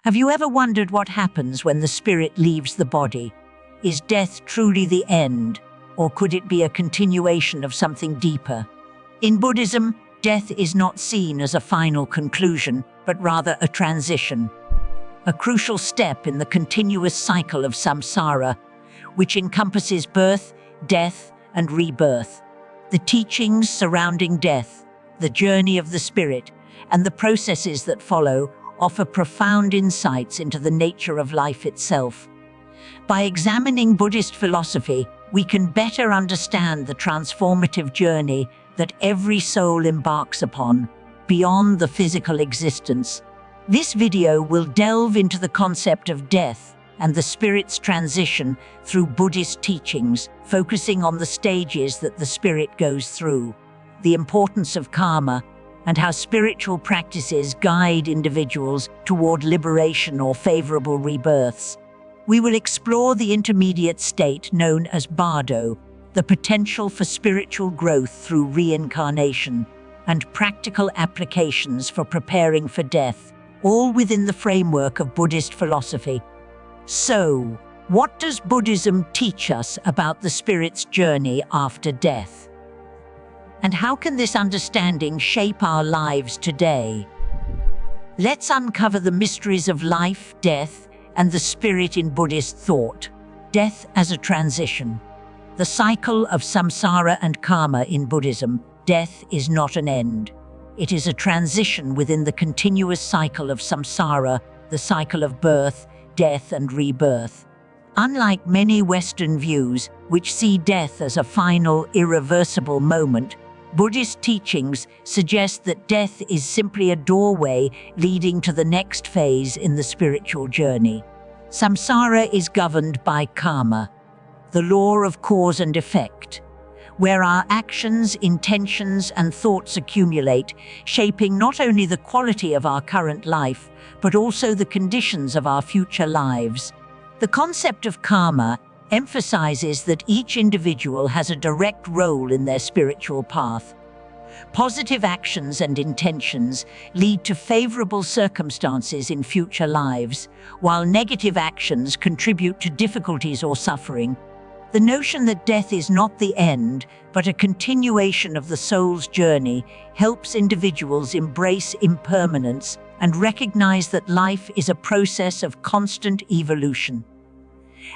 Have you ever wondered what happens when the spirit leaves the body? Is death truly the end, or could it be a continuation of something deeper? In Buddhism, death is not seen as a final conclusion, but rather a transition, a crucial step in the continuous cycle of samsara, which encompasses birth, death, and rebirth. The teachings surrounding death, the journey of the spirit, and the processes that follow offer profound insights into the nature of life itself. By examining Buddhist philosophy, we can better understand the transformative journey that every soul embarks upon, beyond the physical existence. This video will delve into the concept of death and the spirit's transition through Buddhist teachings, focusing on the stages that the spirit goes through, the importance of karma, and how spiritual practices guide individuals toward liberation or favorable rebirths. We will explore the intermediate state known as bardo, the potential for spiritual growth through reincarnation, and practical applications for preparing for death, all within the framework of Buddhist philosophy. So, what does Buddhism teach us about the spirit's journey after death? And how can this understanding shape our lives today? Let's uncover the mysteries of life, death, and the spirit in Buddhist thought. Death as a transition. The cycle of samsara and karma in Buddhism, death is not an end. It is a transition within the continuous cycle of samsara, the cycle of birth, death, and rebirth. Unlike many Western views, which see death as a final, irreversible moment, Buddhist teachings suggest that death is simply a doorway leading to the next phase in the spiritual journey. Samsara is governed by karma, the law of cause and effect, where our actions, intentions, and thoughts accumulate, shaping not only the quality of our current life, but also the conditions of our future lives. The concept of karma emphasizes that each individual has a direct role in their spiritual path. Positive actions and intentions lead to favorable circumstances in future lives, while negative actions contribute to difficulties or suffering. The notion that death is not the end, but a continuation of the soul's journey, helps individuals embrace impermanence and recognize that life is a process of constant evolution.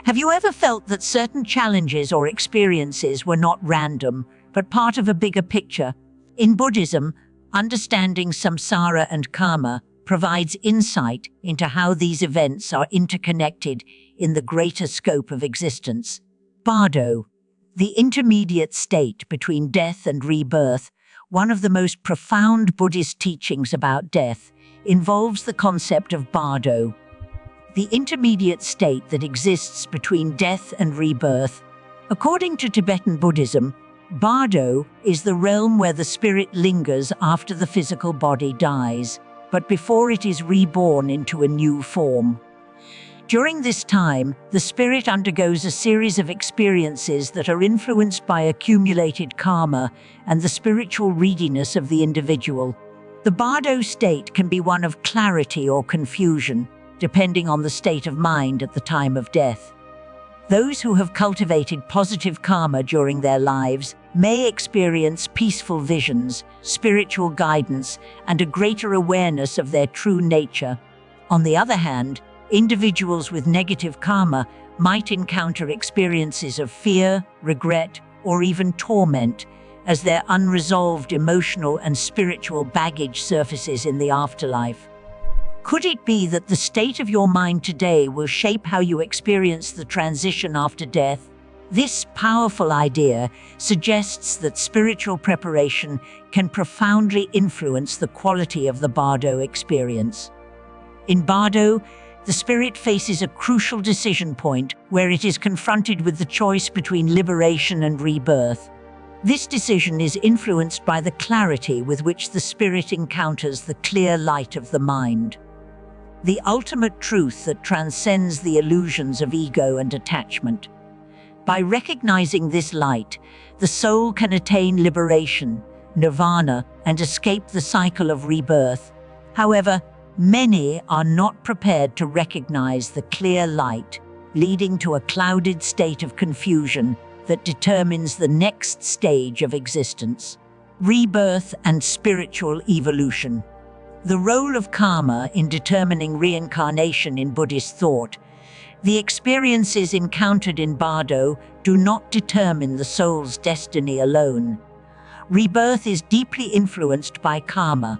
Have you ever felt that certain challenges or experiences were not random, but part of a bigger picture? In Buddhism, understanding samsara and karma provides insight into how these events are interconnected in the greater scope of existence. Bardo, the intermediate state between death and rebirth, one of the most profound Buddhist teachings about death, involves the concept of bardo, the intermediate state that exists between death and rebirth. According to Tibetan Buddhism, bardo is the realm where the spirit lingers after the physical body dies, but before it is reborn into a new form. During this time, the spirit undergoes a series of experiences that are influenced by accumulated karma and the spiritual readiness of the individual. The bardo state can be one of clarity or confusion, depending on the state of mind at the time of death. Those who have cultivated positive karma during their lives may experience peaceful visions, spiritual guidance, and a greater awareness of their true nature. On the other hand, individuals with negative karma might encounter experiences of fear, regret, or even torment as their unresolved emotional and spiritual baggage surfaces in the afterlife. Could it be that the state of your mind today will shape how you experience the transition after death? This powerful idea suggests that spiritual preparation can profoundly influence the quality of the bardo experience. In bardo, the spirit faces a crucial decision point where it is confronted with the choice between liberation and rebirth. This decision is influenced by the clarity with which the spirit encounters the clear light of the mind, the ultimate truth that transcends the illusions of ego and attachment. By recognizing this light, the soul can attain liberation, nirvana, and escape the cycle of rebirth. However, Many are not prepared to recognize the clear light, leading to a clouded state of confusion that determines the next stage of existence: rebirth and spiritual evolution. The role of karma in determining reincarnation in Buddhist thought. The experiences encountered in Bardo do not determine the soul's destiny alone. Rebirth is deeply influenced by karma,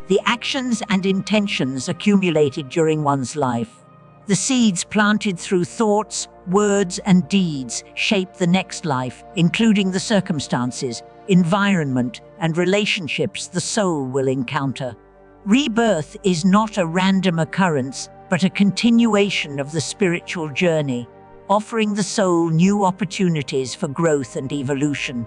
the actions and intentions accumulated during one's life. The seeds planted through thoughts, words, and deeds shape the next life, including the circumstances, environment, and relationships the soul will encounter. Rebirth is not a random occurrence, but a continuation of the spiritual journey, offering the soul new opportunities for growth and evolution.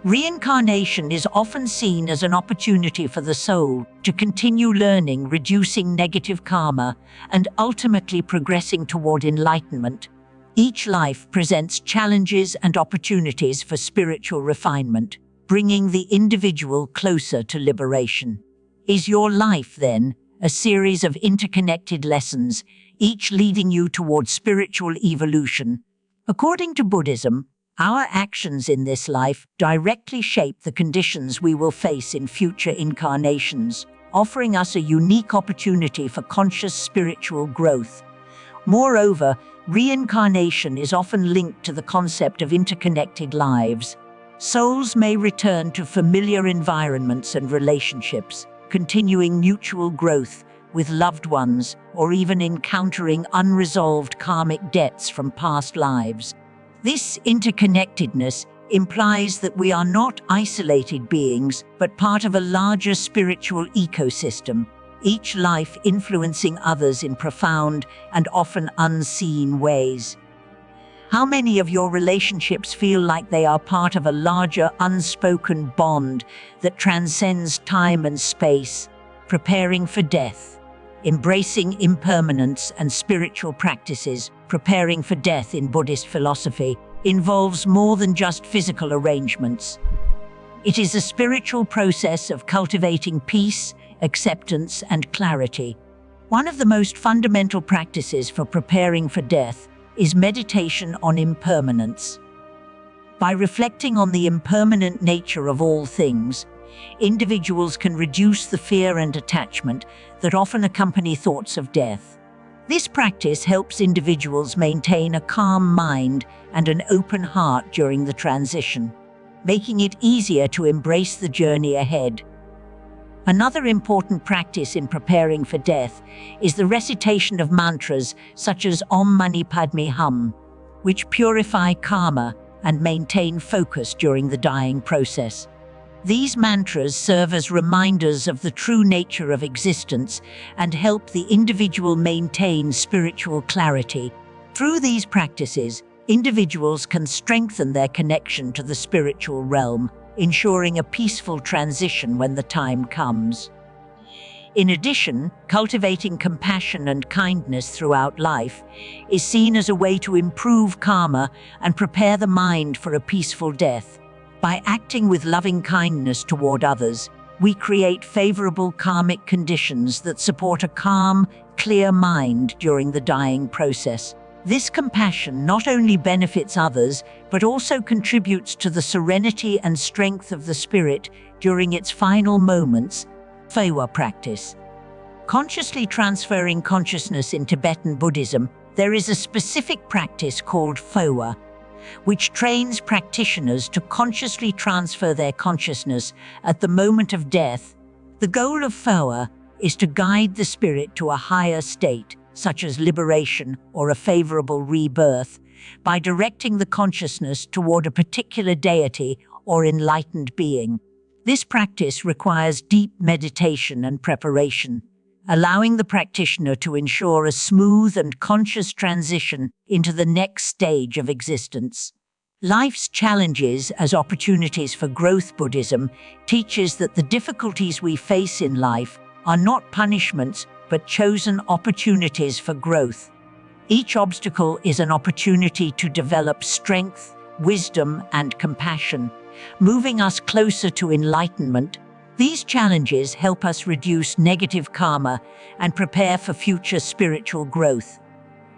Reincarnation is often seen as an opportunity for the soul to continue learning, reducing negative karma, and ultimately progressing toward enlightenment. Each life presents challenges and opportunities for spiritual refinement, bringing the individual closer to liberation. Is your life, then, a series of interconnected lessons, each leading you toward spiritual evolution? According to Buddhism, our actions in this life directly shape the conditions we will face in future incarnations, offering us a unique opportunity for conscious spiritual growth. Moreover, reincarnation is often linked to the concept of interconnected lives. Souls may return to familiar environments and relationships, continuing mutual growth with loved ones, or even encountering unresolved karmic debts from past lives. This interconnectedness implies that we are not isolated beings, but part of a larger spiritual ecosystem, each life influencing others in profound and often unseen ways. How many of your relationships feel like they are part of a larger unspoken bond that transcends time and space? Preparing for death. Embracing impermanence and spiritual practices. Preparing for death in Buddhist philosophy involves more than just physical arrangements. It is a spiritual process of cultivating peace, acceptance, and clarity. One of the most fundamental practices for preparing for death is meditation on impermanence. By reflecting on the impermanent nature of all things, individuals can reduce the fear and attachment that often accompany thoughts of death. This practice helps individuals maintain a calm mind and an open heart during the transition, making it easier to embrace the journey ahead. Another important practice in preparing for death is the recitation of mantras such as Om Mani Padme Hum, which purify karma and maintain focus during the dying process. These mantras serve as reminders of the true nature of existence and help the individual maintain spiritual clarity. Through these practices, individuals can strengthen their connection to the spiritual realm, ensuring a peaceful transition when the time comes. In addition, cultivating compassion and kindness throughout life is seen as a way to improve karma and prepare the mind for a peaceful death. By acting with loving kindness toward others, we create favorable karmic conditions that support a calm, clear mind during the dying process. This compassion not only benefits others, but also contributes to the serenity and strength of the spirit during its final moments. Phowa practice. Consciously transferring consciousness in Tibetan Buddhism, there is a specific practice called Phowa, which trains practitioners to consciously transfer their consciousness at the moment of death. The goal of Phowa is to guide the spirit to a higher state, such as liberation or a favorable rebirth, by directing the consciousness toward a particular deity or enlightened being. This practice requires deep meditation and preparation, allowing the practitioner to ensure a smooth and conscious transition into the next stage of existence. Life's challenges as opportunities for growth. Buddhism teaches that the difficulties we face in life are not punishments, but chosen opportunities for growth. Each obstacle is an opportunity to develop strength, wisdom, and compassion, moving us closer to enlightenment. These challenges help us reduce negative karma and prepare for future spiritual growth.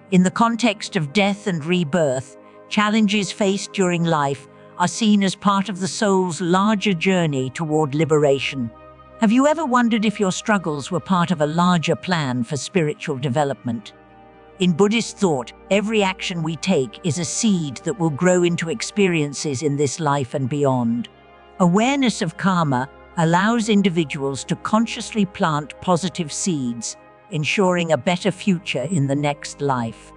In the context of death and rebirth, challenges faced during life are seen as part of the soul's larger journey toward liberation. Have you ever wondered if your struggles were part of a larger plan for spiritual development? In Buddhist thought, every action we take is a seed that will grow into experiences in this life and beyond. Awareness of karma allows individuals to consciously plant positive seeds, ensuring a better future in the next life.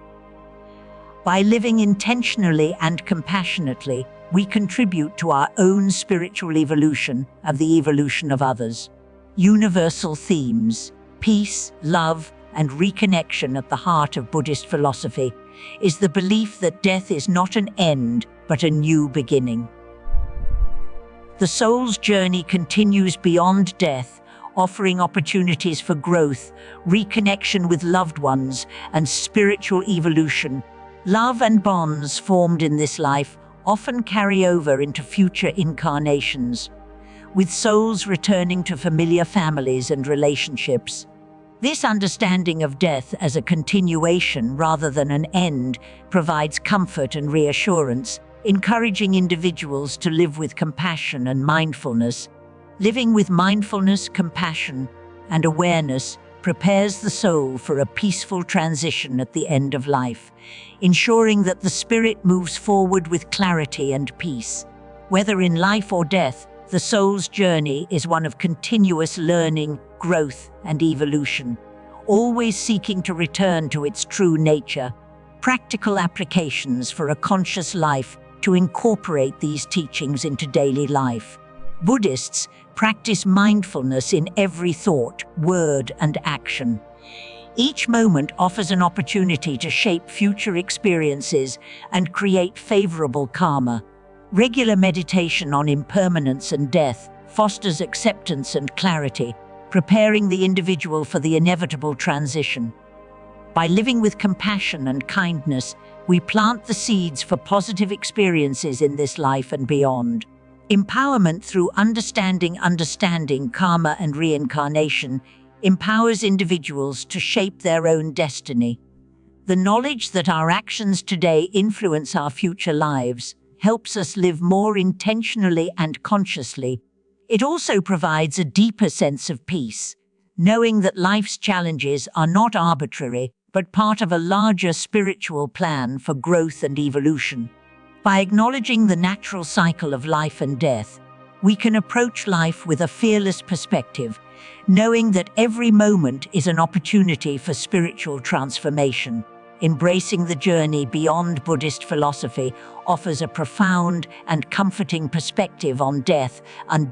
By living intentionally and compassionately, we contribute to our own spiritual evolution and the evolution of others. Universal themes, peace, love, and reconnection at the heart of Buddhist philosophy is the belief that death is not an end, but a new beginning. The soul's journey continues beyond death, offering opportunities for growth, reconnection with loved ones, and spiritual evolution. Love and bonds formed in this life often carry over into future incarnations, with souls returning to familiar families and relationships. This understanding of death as a continuation rather than an end provides comfort and reassurance, encouraging individuals to live with compassion and mindfulness. Living with mindfulness, compassion, and awareness prepares the soul for a peaceful transition at the end of life, ensuring that the spirit moves forward with clarity and peace. Whether in life or death, the soul's journey is one of continuous learning, growth, and evolution, always seeking to return to its true nature. Practical applications for a conscious life to incorporate these teachings into daily life. Buddhists practice mindfulness in every thought, word, and action. Each moment offers an opportunity to shape future experiences and create favorable karma. Regular meditation on impermanence and death fosters acceptance and clarity, preparing the individual for the inevitable transition. By living with compassion and kindness, we plant the seeds for positive experiences in this life and beyond. Empowerment through understanding karma and reincarnation empowers individuals to shape their own destiny. The knowledge that our actions today influence our future lives helps us live more intentionally and consciously. It also provides a deeper sense of peace, knowing that life's challenges are not arbitrary, but part of a larger spiritual plan for growth and evolution. By acknowledging the natural cycle of life and death, we can approach life with a fearless perspective, knowing that every moment is an opportunity for spiritual transformation. Embracing the journey beyond Buddhist philosophy offers a profound and comforting perspective on death and